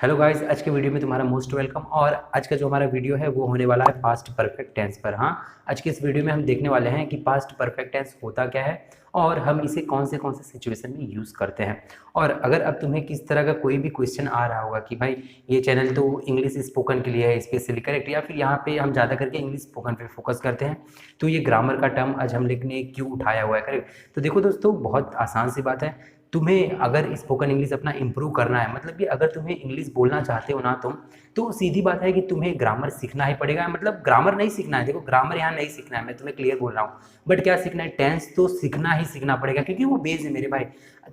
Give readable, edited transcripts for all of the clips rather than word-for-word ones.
Hello guys, आज के video में तुम्हारा मोस्ट वेलकम। और आज का जो हमारा वीडियो है वो होने वाला है पास्ट परफेक्ट टेंस पर। हाँ, आज के इस वीडियो में हम देखने वाले हैं कि पास्ट परफेक्ट टेंस होता क्या है और हम इसे कौन से सिचुएशन में यूज़ करते हैं। और अगर अब तुम्हें किस तरह का कोई भी क्वेश्चन आ रहा होगा कि भाई ये चैनल तो इंग्लिश स्पोकन के लिए है स्पेशली, करेक्ट, या फिर यहाँ पे हम ज़्यादा करके इंग्लिश स्पोकन पे फोकस करते हैं, तो ये ग्रामर का टर्म आज हम लिखने क्यों उठाया हुआ है, करेक्ट। तो देखो दोस्तों, बहुत आसान सी बात है। तुम्हें अगर स्पोकन इंग्लिश अपना इम्प्रूव करना है, मतलब कि अगर तुम्हें इंग्लिश बोलना चाहते हो ना तुम, तो सीधी बात है कि तुम्हें ग्रामर सीखना ही पड़ेगा। मतलब ग्रामर नहीं सीखना है, देखो ग्रामर यहाँ नहीं सीखना है, मैं तुम्हें क्लियर बोल रहा हूँ। बट क्या सीखना है, टेंस तो सीखना ही सीखना पड़ेगा, क्योंकि वो बेस है मेरे भाई।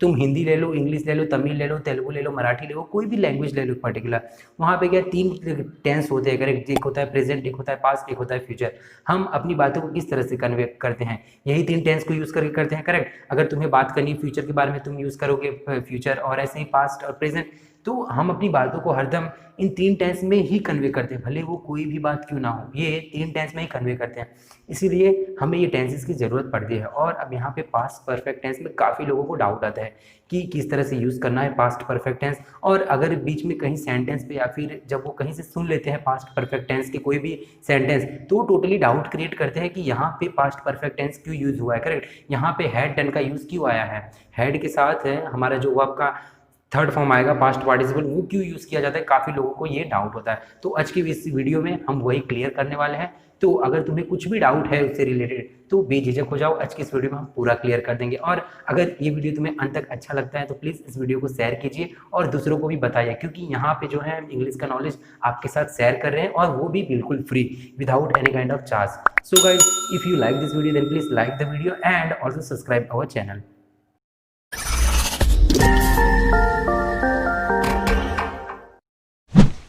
तुम हिंदी ले लो, इंग्लिश ले लो, तमिल ले लो, तेलुगु ले लो, मराठी ले लो, कोई भी लैंग्वेज ले लो पर्टिकुलर, वहाँ पे क्या तीन टेंस होते हैं, करेक्ट। एक होता है प्रेजेंट, एक होता है पास्ट, एक होता है फ्यूचर। हम अपनी बातों को किस तरह से कन्वे करते हैं, यही तीन टेंस को यूज़ करके करते हैं, करेक्ट। अगर तुम्हें बात करनी है फ्यूचर के बारे में, तुम यूज़ करोगे फ्यूचर, और ऐसे ही पास्ट और प्रेजेंट। तो हम अपनी बातों को हरदम इन तीन टेंस में ही कन्वे करते हैं, भले वो कोई भी बात क्यों ना हो, ये तीन टेंस में ही कन्वे करते हैं। इसीलिए हमें ये टेंसेस की ज़रूरत पड़ती है। और अब यहाँ पे पास्ट परफेक्ट टेंस में काफ़ी लोगों को डाउट आता है कि किस तरह से यूज़ करना है पास्ट परफेक्ट टेंस। और अगर बीच में कहीं सेंटेंस पे या फिर जब वो कहीं से सुन लेते हैं पास्ट परफेक्ट टेंस के कोई भी सेंटेंस, तो वो टोटली डाउट क्रिएट करते हैं कि यहाँ पे पास्ट परफेक्ट टेंस क्यों यूज़ हुआ है, करेक्ट। यहाँ पे हैड डन का यूज़ क्यों आया है, हैड के साथ है हमारा जो वर्ब का थर्ड फॉर्म आएगा पास्ट पार्टिसिपल, वो क्यों यूज़ किया जाता है, काफ़ी लोगों को ये डाउट होता है। तो आज की इस वीडियो में हम वही क्लियर करने वाले हैं। तो अगर तुम्हें कुछ भी डाउट है उससे रिलेटेड, तो बेझिझक हो जाओ, आज की इस वीडियो में हम पूरा क्लियर कर देंगे। और अगर ये वीडियो तुम्हें अंत तक अच्छा लगता है तो प्लीज़ इस वीडियो को शेयर कीजिए और दूसरों को भी बताइए, क्योंकि यहाँ पे जो है हम इंग्लिश का नॉलेज आपके साथ शेयर कर रहे हैं, और वो भी बिल्कुल free, without any kind of charge. So guys, if you like this video then please like the video and also subscribe our channel.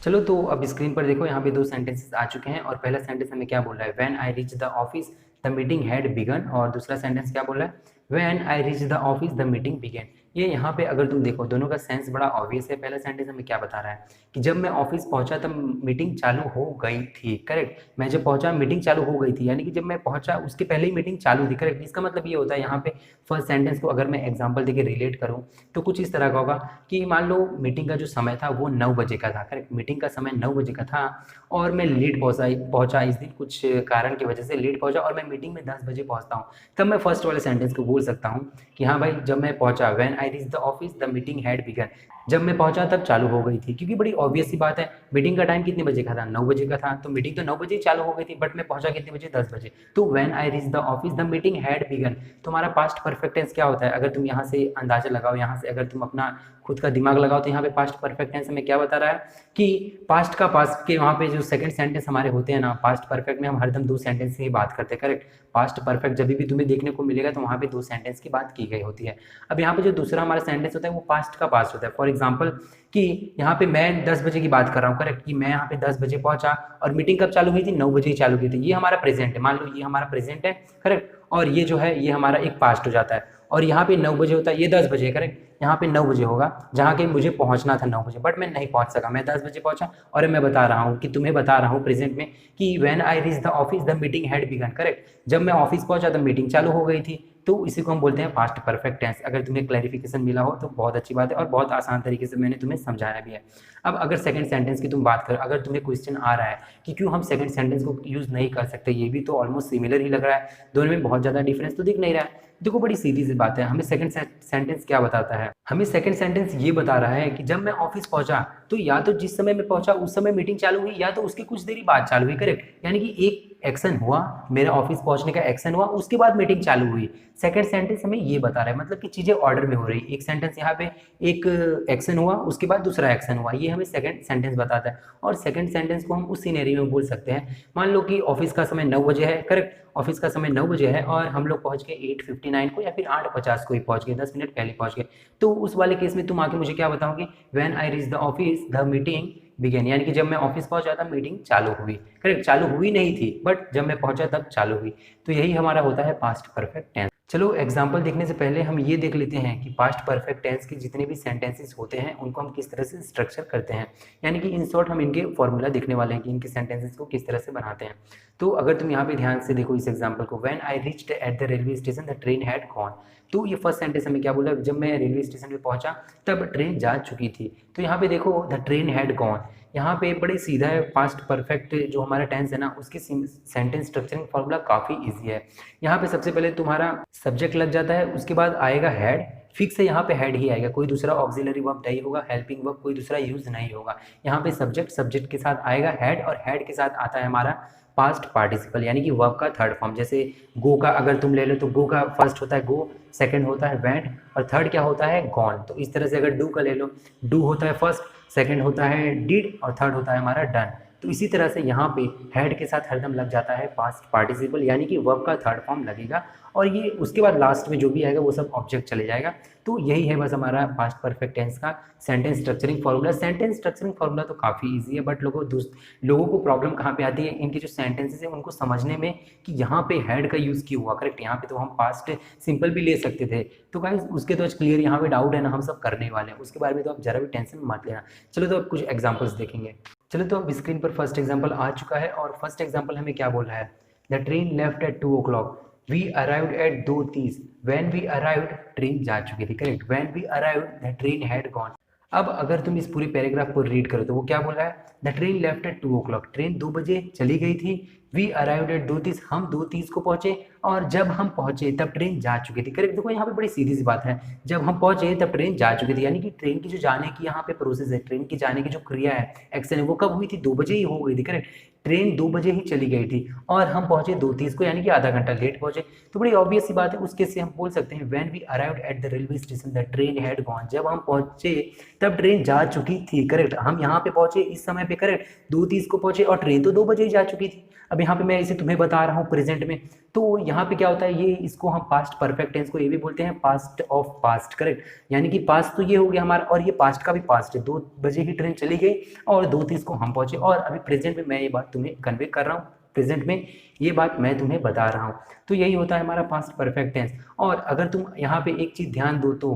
चलो, तो अब स्क्रीन पर देखो, यहाँ पे दो सेंटेंसेस आ चुके हैं। और पहला सेंटेंस हमें क्या बोल रहा है, when I reach the office the meeting had begun. और दूसरा सेंटेंस क्या बोल रहा है, when I reach the office the meeting begun. ये यहाँ पे अगर तुम देखो, दोनों का सेंस बड़ा ऑब्वियस है। पहला सेंटेंस हमें क्या बता रहा है कि जब मैं ऑफिस पहुंचा तब मीटिंग चालू हो गई थी, करेक्ट। मैं जब पहुंचा मीटिंग चालू हो गई थी, यानी कि जब मैं पहुंचा उसके पहले ही मीटिंग चालू थी, करेक्ट। इसका मतलब ये होता है यहाँ पे फर्स्ट सेंटेंस को अगर मैं एग्जाम्पल देके रिलेट करूँ तो कुछ इस तरह का होगा कि मान लो मीटिंग का जो समय था वो 9 बजे का था, करेक्ट। मीटिंग का समय 9 बजे का था और मैं लेट पहुंचा इस दिन कुछ कारण की वजह से लेट पहुंचा, और मैं मीटिंग में 10 बजे पहुंचता हूँ। तब मैं फर्स्ट वाले सेंटेंस को बोल सकता हूँ कि हाँ भाई, जब मैं पहुंचा, when I reach the office the meeting had begin. जब मैं पहुंचा तब चालू हो गई थी, क्योंकि बड़ी ऑब्वियस सी बात है, मीटिंग का टाइम कितने बजे का था, 9 बजे का था, तो मीटिंग तो 9 बजे ही चालू हो गई थी, बट मैं पहुंचा कितने बजे, 10 बजे। तो when I reach the office the meeting had begin. तुम्हारा पास्ट परफेक्ट टेंस क्या होता है, अगर तुम यहाँ से अंदाजा लगाओ, यहाँ से अगर तुम अपना खुद का दिमाग लगाओ, तो यहाँ पे पास्ट परफेक्ट टेंस हमें क्या बता रहा है कि पास्ट का पास्ट के वहाँ पे जो सेकंड सेंटेंस हमारे होते हैं ना, पास्ट परफेक्ट में हम हरदम 2 सेंटेंस की बात करते हैं, करेक्ट। पास्ट परफेक्ट जब भी तुम्हें देखने को मिलेगा तो वहाँ पे 2 सेंटेंस की बात की गई होती है। अब यहाँ पे जो दूसरा हमारा सेंटेंस होता है वो पास्ट का पास्ट होता है। फॉर एग्जाम्पल कि यहाँ पे मैं 10 बजे की बात कर रहा हूँ, करेक्ट, कि मैं यहाँ पे 10 बजे पहुंचा और मीटिंग कब चालू हुई थी, 9 बजे ही चालू हुई थी। ये हमारा प्रेजेंट है, मान लो ये हमारा प्रेजेंट है, करेक्ट। और ये जो है ये हमारा एक पास्ट हो जाता है। और यहाँ पे 9 बजे होता है, ये 10 बजे, करेक्ट। यहाँ पे 9 बजे होगा जहाँ के मुझे पहुँचना था 9 बजे, बट मैं नहीं पहुँच सका, मैं 10 बजे पहुँचा। और मैं बता रहा हूँ कि तुम्हें बता रहा हूँ प्रेजेंट में कि when I reach the office the meeting had begin, correct. जब मैं ऑफिस पहुँचा तब मीटिंग चालू हो गई थी। तो इसी को हम बोलते हैं पास्ट परफेक्ट टेंस। अगर तुम्हें क्लैरिफिकेशन मिला हो तो बहुत अच्छी बात है, और बहुत आसान तरीके से मैंने तुम्हें समझाया भी है। अब अगर सेकंड सेंटेंस की तुम बात करो, अगर तुम्हें क्वेश्चन आ रहा है कि क्यों हम सेकंड सेंटेंस को यूज़ नहीं कर सकते, ये भी तो ऑलमोस्ट सिमिलर ही लग रहा है, दोनों में बहुत ज़्यादा डिफरेंस तो दिख नहीं रहा है। देखो, बड़ी सीधी सी बात है, हमें सेकंड सेंटेंस क्या बताता है, हमें सेकंड सेंटेंस ये बता रहा है कि जब मैं ऑफिस पहुंचा तो या तो जिस समय मैं पहुंचा उस समय मीटिंग चालू हुई, या तो उसके कुछ देरी बाद चालू हुई, करेक्ट। यानी कि एक एक्शन हुआ, मेरा ऑफिस पहुंचने का एक्शन हुआ, उसके बाद मीटिंग चालू हुई। सेकंड सेंटेंस हमें ये बता रहा है, मतलब कि चीजें ऑर्डर में हो रही। एक सेंटेंस यहाँ पे एक एक्शन हुआ, उसके बाद दूसरा एक्शन हुआ, ये हमें सेकंड सेंटेंस बताता है। और सेकंड सेंटेंस को हम उस सिनेरियो में बोल सकते हैं, मान लो कि ऑफिस का समय 9 बजे है, करेक्ट। ऑफिस का समय 9 बजे है और हम लोग पहुंच गए 8:59 को, या फिर 8:50 को ही पहुंच गए, 10 मिनट पहले पहुंच गए। तो उस वाले केस में तुम आके मुझे क्या बताओगे, when I reach the office the meeting began, यानी कि जब मैं ऑफिस पहुंचा तब मीटिंग चालू हुई, करेक्ट। चालू हुई नहीं थी, बट जब मैं पहुंचा तब चालू हुई। तो यही हमारा होता है पास्ट परफेक्ट टेंस। चलो एग्जाम्पल देखने से पहले हम ये देख लेते हैं कि पास्ट परफेक्ट टेंस के जितने भी सेंटेंसेस होते हैं उनको हम किस तरह से स्ट्रक्चर करते हैं, यानी कि इन शॉर्ट हम इनके फॉर्मूला देखने वाले हैं कि इनके सेंटेंसेस को किस तरह से बनाते हैं। तो अगर तुम यहाँ पे ध्यान से देखो इस एग्जाम्पल को, when I reached eight the railway station the train had gone. तो ये फर्स्ट सेंटेंस हमें क्या बोला, जब मैं रेलवे स्टेशन पे पहुंचा तब ट्रेन जा चुकी थी। तो यहाँ पे देखो द ट्रेन हैड गॉन, यहाँ पे बड़े सीधा है, पास्ट परफेक्ट जो हमारा टेंस है ना उसकी सेंटेंस स्ट्रक्चरिंग फॉर्मूला काफ़ी इजी है। यहाँ पे सबसे पहले तुम्हारा सब्जेक्ट लग जाता है, उसके बाद आएगा हैड, फिक्स है यहाँ पे हैड ही आएगा, कोई दूसरा ऑक्सिलरी वर्ब नहीं होगा, हेल्पिंग वर्ब कोई दूसरा यूज नहीं होगा। यहाँ पे सब्जेक्ट के साथ आएगा हैड, और हैड के साथ आता है हमारा पास्ट पार्टिसिपल यानी कि वर्ब का थर्ड फॉर्म। जैसे गो का अगर तुम ले लो तो गो का फर्स्ट होता है गो, सेकंड होता है वेंट, और थर्ड क्या होता है गॉन। तो इस तरह से अगर डू का ले लो, डू होता है फर्स्ट, सेकंड होता है डिड, और थर्ड होता है हमारा डन। तो इसी तरह से यहाँ पे हैड के साथ हरदम लग जाता है पास्ट पार्टिसिपल यानी कि वर्ब का थर्ड फॉर्म लगेगा, और ये उसके बाद लास्ट में जो भी आएगा वो सब ऑब्जेक्ट चले जाएगा। तो यही है बस हमारा पास्ट परफेक्ट टेंस का sentence structuring formula. Sentence structuring formula तो काफ़ी इजी है, बट लोगों को प्रॉब्लम कहाँ पे आती है, इनके जो सेंटेंसेस है उनको समझने में कि यहाँ पे हैड का यूज़ क्यों हुआ। करेक्ट, यहाँ पे तो हम पास्ट सिंपल भी ले सकते थे। तो गाइस उसके तो क्लियर यहाँ पे डाउट है ना, हम सब करने वाले हैं, उसके बारे में तो आप जरा भी टेंशन मत लेना। चलो तो अब कुछ एग्जाम्पल्स देखेंगे। चलो तो अब स्क्रीन पर फर्स्ट एग्जाम्पल आ चुका है, और फर्स्ट एग्जाम्पल हमें क्या बोल रहा है, the train left at 2 o'clock, we arrived at 2:30, when we arrived train जा चुकी थी। Correct, when we arrived the train had gone. अब अगर तुम इस पूरे पैराग्राफ को रीड करो तो वो क्या बोल रहा है, the train left at 2 o'clock, train 2 बजे चली गई थी, वी अराइव्ड एट 2:30, हम 2:30 को पहुंचे, और जब हम पहुंचे तब ट्रेन जा चुकी थी। करेक्ट, देखो यहाँ पे बड़ी सीधी सी बात है, जब हम पहुंचे तब ट्रेन जा चुकी थी, यानी कि ट्रेन की जो जाने की यहाँ पे प्रोसेस है, ट्रेन की जाने की जो क्रिया है, एक्शन है, वो कब हुई थी, 2 बजे ही हो गई थी। करेक्ट, ट्रेन 2 बजे ही चली गई थी और हम पहुंचे 2:30 को, यानी कि आधा घंटा लेट पहुंचे। तो बड़ी ऑब्वियस सी बात है, उसके से हम बोल सकते हैं when we arrived at the railway station the train had gone, जब हम पहुंचे तब ट्रेन जा चुकी थी। करेक्ट, हम यहाँ पे पहुंचे इस समय पे, करेक्ट 2:30 को पहुंचे, और ट्रेन तो 2 बजे ही जा चुकी थी। अब यहाँ पे मैं इसे तुम्हें बता रहा हूँ प्रेजेंट में, तो यहाँ पे क्या होता है, ये इसको हम पास्ट परफेक्ट टेंस को ये भी बोलते हैं पास्ट ऑफ पास्ट। करेक्ट, यानी कि पास्ट तो ये हो गया हमारा, और ये पास्ट का भी पास्ट है, 2 बजे ही ट्रेन चली गई और 2:30 को हम पहुंचे, और अभी प्रेजेंट में मैं ये बात तुम्हें कन्वे कर रहा हूँ, प्रेजेंट में ये बात मैं तुम्हें बता रहा हूँ। तो यही होता है हमारा पास्ट परफेक्ट टेंस। और अगर तुम यहाँ पे एक चीज़ ध्यान दो तो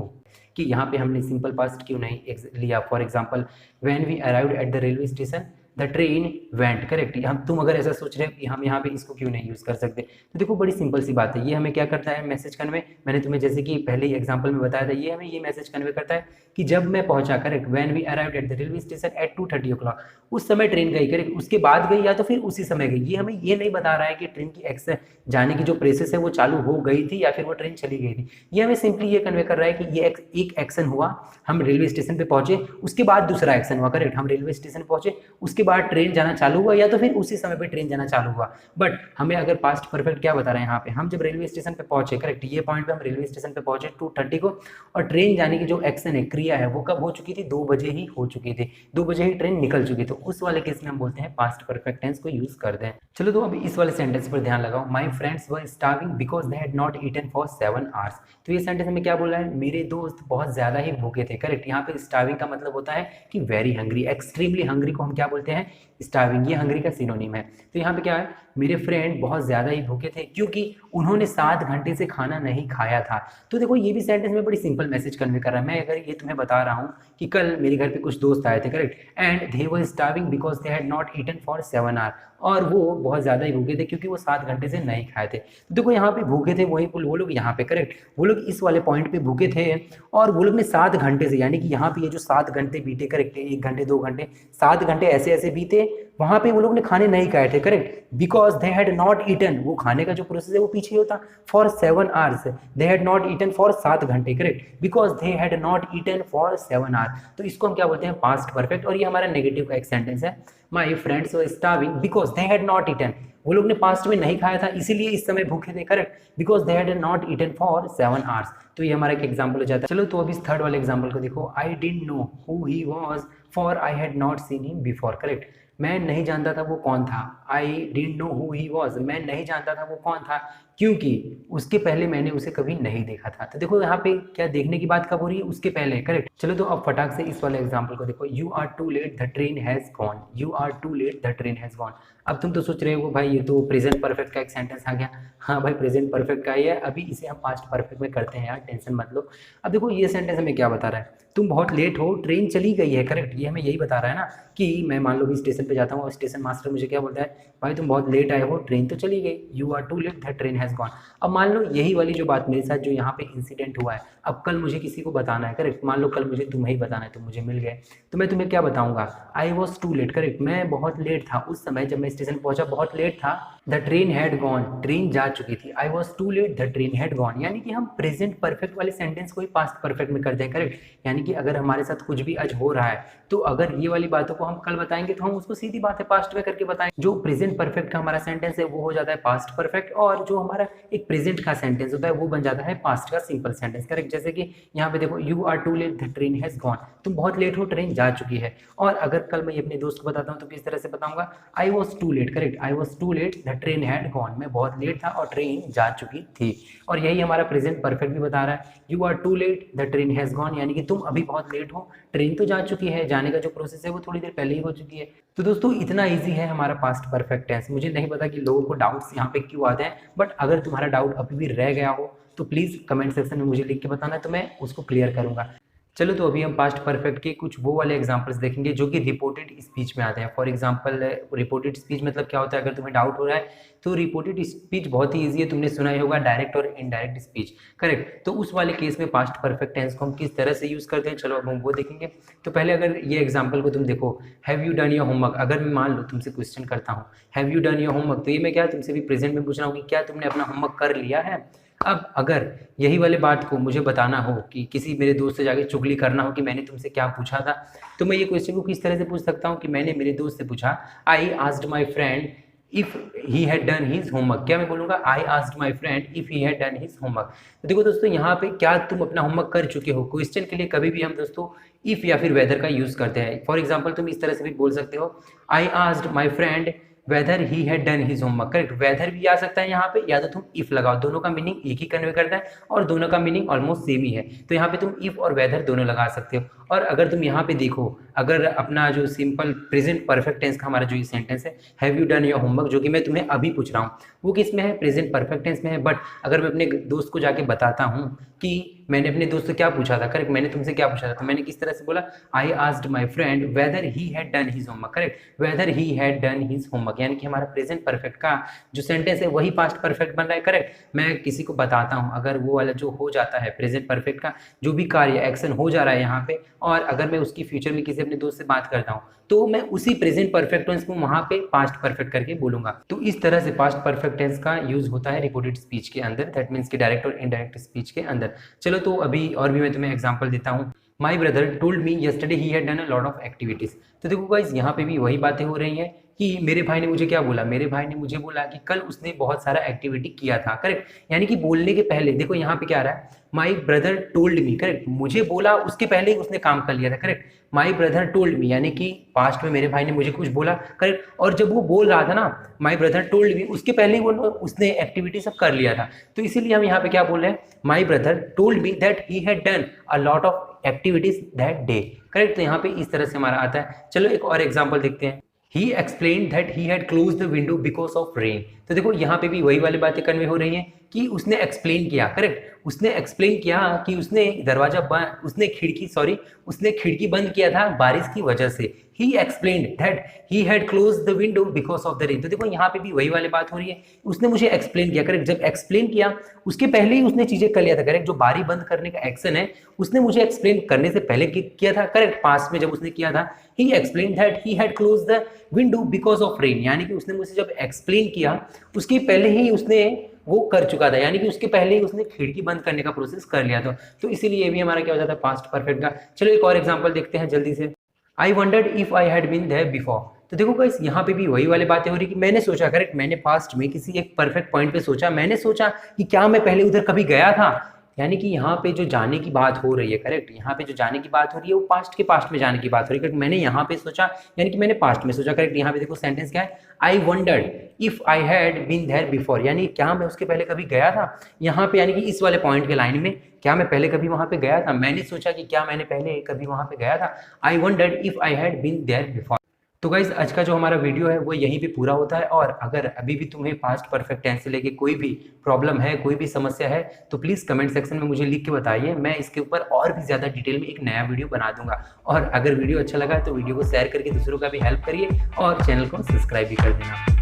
कि यहाँ पे हमने सिंपल पास्ट क्यों नहीं लिया। For example, when we arrived at the railway station the train went. Correct, हम तुम अगर ऐसा सोच रहे हो कि हम यहाँ पे इसको क्यों नहीं यूज़ कर सकते, तो देखो बड़ी सिंपल सी बात है, ये हमें क्या करता है, मैसेज कन्वे। मैंने तुम्हें जैसे कि पहले ही एग्जांपल में बताया था, ये हमें ये मैसेज कन्वे करता है कि जब मैं पहुंचा, correct when we arrived at the railway station at 2:30 o'clock, उस समय ट्रेन गई। करेक्ट, उसके बाद गई या तो फिर उसी समय गई। ये हमें ये नहीं बता रहा है कि ट्रेन की एक्शन जाने की जो प्रोसेस है वो चालू हो गई थी या फिर वो ट्रेन चली गई थी। ये हमें सिंपली ये कन्वे कर रहा है कि ये एक एक्शन हुआ, हम रेलवे स्टेशन पे पहुंचे, उसके बाद दूसरा एक्शन हुआ। करेक्ट, हम रेलवे स्टेशन पहुंचे, उसके बाद ट्रेन जाना चालू हुआ, या तो फिर उसी समय पे ट्रेन जाना चालू हुआ। बट हमें अगर पास्ट परफेक्ट क्या बता रहे हैं यहाँ पे, हम जब रेलवे स्टेशन पे पहुंचे, करेक्ट ये पॉइंट पे हम रेलवे स्टेशन पे पहुंचे 2:30 को, और ट्रेन जाने की जो एक्शन है, क्रिया है, वो कब हो चुकी थी, 2 बजे ही हो चुकी थी, 2 बजे ही ट्रेन निकल चुकी। तो उस वाले केस में हम बोलते हैं पास्ट परफेक्ट टेंस को यूज कर दें। चलो तो अभी इस वाले सेंटेंस पर ध्यान लगाओ, my friends were starving because they had not eaten for 7 hours। तो ये सेंटेंस हमें क्या बोल रहा है, मेरे दोस्त बहुत ज्यादा ही भूखे थे। करेक्ट, यहाँ पे स्टार्विंग का मतलब होता है कि वेरी हंग्री, एक्सट्रीमली हंग्री को हम क्या बोलते हैं, स्टार्विंग। ये हंग्री का सिनोनिम है। तो यहाँ पे क्या है, मेरे फ्रेंड बहुत ज़्यादा ही भूखे थे क्योंकि उन्होंने 7 घंटे से खाना नहीं खाया था। तो देखो ये भी सेंटेंस में बड़ी सिंपल मैसेज कन्वे कर रहा है। मैं अगर ये तुम्हें बता रहा हूँ कि कल मेरे घर पे कुछ दोस्त आए थे, correct, and they were starving because they had not eaten for 7 hours, और वो बहुत ज़्यादा ही भूखे थे क्योंकि वो 7 घंटे से नहीं खाए थे। तो देखो यहाँ पे भूखे थे वही वो लोग यहाँ पे, करेक्ट वो लोग इस वाले पॉइंट पे भूखे थे, और वो लोग ने 7 घंटे से, यानी कि यहाँ पे ये जो 7 घंटे बीते, करेक्ट 1 घंटे 2 घंटे 7 घंटे ऐसे ऐसे बीते, वहां पे वो लोग ने खाने नहीं खाए थे। Correct, because they had not eaten, वो खाने का जो प्रोसेस है वो पीछे होता, for 7 hours, they had not eaten for 7 घंटे। Correct, because they had not eaten for 7 hours। तो इसको हम क्या बोलते हैं, पास्ट परफेक्ट। और ये हमारा नेगेटिव का एक सेंटेंस है, my friends were starving because they had not eaten, वो लोग ने पास्ट में नहीं खाया था इसीलिए इस समय भूखे थे। Correct, because they had not eaten for 7 hours। तो ये हमारा एक एग्जाम्पल हो जाता है। चलो तो अब इस थर्ड वाले एग्जाम्पल को देखो, I didn't know who he was for I had not seen him before. Correct, मैं नहीं जानता था वो कौन था, I didn't know who he was, मैं नहीं जानता था वो कौन था क्योंकि उसके पहले मैंने उसे कभी नहीं देखा था। तो देखो यहाँ पे क्या देखने की बात कब हो रही है, उसके पहले, करेक्ट। चलो तो अब फटाक से इस वाले एग्जाम्पल को देखो, you are too late the train has gone, you are too late the train has gone. अब तुम तो सोच रहे हो भाई ये तो प्रेजेंट परफेक्ट का एक सेंटेंस आ गया। हाँ भाई प्रेजेंट परफेक्ट का ही है, अभी इसे हम पास्ट परफेक्ट में करते हैं यार, टेंशन मत लो। अब देखो ये सेंटेंस हमें क्या बता रहा है, तुम बहुत लेट हो, ट्रेन चली गई है, करेक्ट। ये हमें यही बता रहा है ना कि मैं मान लो भी स्टेशन पे जाता हूँ और स्टेशन मास्टर मुझे क्या बोलता है, भाई तुम बहुत लेट आए हो, ट्रेन तो चली गई, you are too late the train has gone. अब मान लो यही वाली जो बात मेरे साथ जो यहाँ पे इंसिडेंट हुआ है, अब कल मुझे किसी को बताना है, करेक्ट। मान लो कल मुझे तुम्हें ही बताना है, तुम मुझे मिल गए, तो मैं तुम्हें क्या बताऊंगा, I was too late, correct. मैं बहुत लेट था उस समय, जब मैं स्टेशन पहुंचा बहुत लेट था। The train had gone, train जा चुकी थी। I was too late, the train had gone. यानी कि हम प्रेजेंट परफेक्ट वाले सेंटेंस को ही पास्ट परफेक्ट में करते हैं, करेक्ट। यानी कि अगर हमारे साथ कुछ भी आज हो रहा है, तो अगर ये वाली बातों को हम कल बताएंगे तो हम उसको सीधी बात है पास्ट में करके बताएंगे। जो प्रेजेंट परफेक्ट का हमारा सेंटेंस है वो हो जाता है पास्ट परफेक्ट, और जो हमारा एक प्रेजेंट का सेंटेंस होता है वो बन जाता है पास्ट का सिंपल सेंटेंस, करेक्ट। जैसे कि यहाँ पे देखो, you are too late, the train has gone, तुम बहुत लेट हो, ट्रेन जा चुकी है। और अगर कल मैं अपने दोस्त को बताता हूँ तो किस तरह से बताऊंगा, I was too late, correct. I was too late, the train had gone, मैं बहुत लेट था और ट्रेन जा चुकी थी। और यही हमारा प्रेजेंट परफेक्ट भी बता रहा है, you are too late, the train has gone, यानी कि तुम अभी बहुत लेट हो, ट्रेन तो जा चुकी है, जाने का जो प्रोसेस है वो थोड़ी देर पहले ही हो चुकी है। तो दोस्तों इतना इजी है हमारा पास्ट परफेक्ट टेंस। मुझे नहीं पता कि लोगों को डाउट्स यहाँ पे क्यों आते हैं, बट अगर तुम्हारा डाउट अभी भी रह गया हो तो प्लीज़ कमेंट सेक्शन में मुझे लिख के बताना, तो मैं उसको क्लियर करूँगा। चलो तो अभी हम पास्ट परफेक्ट के कुछ वो वाले एग्जांपल्स देखेंगे जो कि रिपोर्टेड स्पीच में आते हैं। फॉर एग्जांपल रिपोर्टेड स्पीच मतलब क्या होता है, अगर तुम्हें डाउट हो रहा है तो रिपोर्टेड स्पीच बहुत ही ईजी है, तुमने सुना ही होगा डायरेक्ट और इनडायरेक्ट स्पीच, करेक्ट। तो उस वाले केस में पास्ट परफेक्ट टेंस को हम किस तरह से यूज़ करते हैं, चलो अब हम वो देखेंगे। तो पहले अगर ये एग्जाम्पल को तुम देखो, have you done your homework, अगर मैं मान लो तुमसे क्वेश्चन करता हूँ have you done your homework, तो ये मैं क्या तुमसे भी प्रेजेंट में पूछ रहा हूँ कि क्या तुमने अपना होमवर्क कर लिया है। अब अगर यही वाले बात को मुझे बताना हो कि किसी मेरे दोस्त से जाके चुगली करना हो कि मैंने तुमसे क्या पूछा था, तो मैं ये क्वेश्चन को किस तरह से पूछ सकता हूँ कि मैंने मेरे दोस्त से पूछा, आई asked my friend if he had done his homework. क्या मैं बोलूँगा, आई asked my friend if he had done his homework. तो देखो दोस्तों यहाँ पे क्या तुम अपना होमवर्क कर चुके हो, क्वेश्चन के लिए कभी भी हम दोस्तों इफ या फिर वेदर का यूज़ करते हैं। फॉर एग्जाम्पल तुम इस तरह से भी बोल सकते हो, I asked my friend whether he had done his homework, correct. Whether भी आ सकता है यहाँ पे, या तो तुम इफ लगाओ, दोनों का मीनिंग एक ही कन्वे करता है और दोनों का मीनिंग ऑलमोस्ट सेम ही है। तो यहाँ पे तुम इफ और वेदर दोनों लगा सकते हो। और अगर तुम यहाँ पे देखो, अगर अपना जो सिंपल प्रेजेंट परफेक्ट टेंस का हमारा जो ये सेंटेंस है, have you done your homework, जो कि मैं तुम्हें अभी पूछ रहा हूँ, वो किस में है, प्रेजेंट परफेक्ट टेंस में है। बट अगर मैं अपने दोस्त को जाके बताता हूँ कि मैंने अपने दोस्त से क्या पूछा था, करेक्ट, मैंने तुमसे क्या पूछा था, तो मैंने किस तरह से बोला, आई asked my friend whether he had done his homework, correct, weather he had done his homework. यानी कि हमारा प्रेजेंट परफेक्ट का जो सेंटेंस है वही पास्ट परफेक्ट बन रहा है, करेक्ट। मैं किसी को बताता हूँ, अगर वो वाला जो हो जाता है प्रेजेंट परफेक्ट का जो भी कार्य एक्शन हो जा रहा है यहाँ पे, और अगर मैं उसकी फ्यूचर में किसी अपने दोस्त से बात करता हूँ तो मैं उसी प्रेजेंट परफेक्ट टेंस को वहाँ पे पास्ट परफेक्ट करके बोलूंगा। तो इस तरह से पास्ट परफेक्ट टेंस का यूज होता है रिपोर्टेड स्पीच के अंदर, दैट मीन्स कि डायरेक्ट और इनडायरेक्ट स्पीच के अंदर। चलो तो अभी और भी मैं तुम्हें एग्जांपल देता हूँ। My brother told me yesterday he had done a lot of activities. तो देखो गाइस यहाँ पे भी वही बातें हो रही हैं कि मेरे भाई ने मुझे क्या बोला, मेरे भाई ने मुझे बोला कि कल उसने बहुत सारा एक्टिविटी किया था, करेक्ट। यानी कि बोलने के पहले देखो यहाँ पे क्या आ रहा है, my brother told me, correct, मुझे बोला उसके पहले ही उसने काम कर लिया था, correct. My brother told me यानी कि पास्ट में मेरे भाई ने मुझे कुछ बोला, करेक्ट। और जब वो बोल रहा था ना माई ब्रदर टोल्ड मी, उसके पहले ही वो उसने एक्टिविटी सब कर लिया था। तो इसीलिए हम यहाँ पे क्या बोल रहे हैं, my brother told me that he had done a lot of activities that day, correct. तो यहाँ पे इस तरह से हमारा आता है। चलो एक और एग्जाम्पल देखते हैं। He explained that he had closed the window because of rain। तो देखो यहाँ पे भी वही वाली बातें कन्वे हो रही हैं कि उसने एक्सप्लेन किया, करेक्ट, उसने एक्सप्लेन किया कि उसने दरवाजा बंद, उसने खिड़की बंद किया था बारिश की वजह से। He explained that he had closed the window because of the rain। तो देखो यहाँ पे भी वही वाली बात हो रही है, उसने मुझे एक्सप्लेन किया, करेक्ट। जब एक्सप्लेन किया उसके पहले ही उसने चीजें कर लिया था, करेक्ट। जो बारी बंद करने का एक्शन है उसने मुझे एक्सप्लेन करने से पहले किया था, करेक्ट, पास्ट में जब उसने किया था। He explained that he had closed the window because of rain, यानी कि उसने मुझे जब एक्सप्लेन किया उसके पहले ही उसने वो कर चुका था, यानी कि उसके पहले ही उसने खिड़की बंद करने का प्रोसेस कर लिया था। तो इसीलिए ये भी हमारा क्या हो जाता है, पास्ट परफेक्ट का। चलो एक और एग्जांपल देखते हैं जल्दी से। I wondered if I had been there before. तो देखो गाइस यहाँ पे भी वही वाली बातें हो रही कि मैंने सोचा, करेक्ट, मैंने पास्ट में किसी एक परफेक्ट पॉइंट पे सोचा, मैंने सोचा कि क्या मैं पहले उधर कभी गया था, यानी कि यहाँ पे जो जाने की बात हो रही है, करेक्ट, यहाँ पे जो जाने की बात हो रही है वो पास्ट के पास्ट में जाने की बात हो रही है, करेक्ट। मैंने यहाँ पे सोचा, यानी कि मैंने पास्ट में सोचा, करेक्ट। यहाँ पे देखो सेंटेंस क्या है, I wondered if I had been there before, यानी क्या मैं उसके पहले कभी गया था। यहाँ पे यानी कि इस वाले पॉइंट के लाइन में, क्या मैं पहले कभी वहां पे गया था, मैंने सोचा कि क्या मैंने पहले कभी वहां पे गया था। I wondered if I had been there before. तो गाइज आज का जो हमारा वीडियो है वो यहीं पे पूरा होता है। और अगर अभी भी तुम्हें पास्ट परफेक्ट टेंस से लेके कोई भी प्रॉब्लम है, कोई भी समस्या है, तो प्लीज़ कमेंट सेक्शन में मुझे लिख के बताइए। मैं इसके ऊपर और भी ज़्यादा डिटेल में एक नया वीडियो बना दूंगा। और अगर वीडियो अच्छा लगा तो वीडियो को शेयर करके दूसरों का भी हेल्प करिए और चैनल को सब्सक्राइब भी कर देना।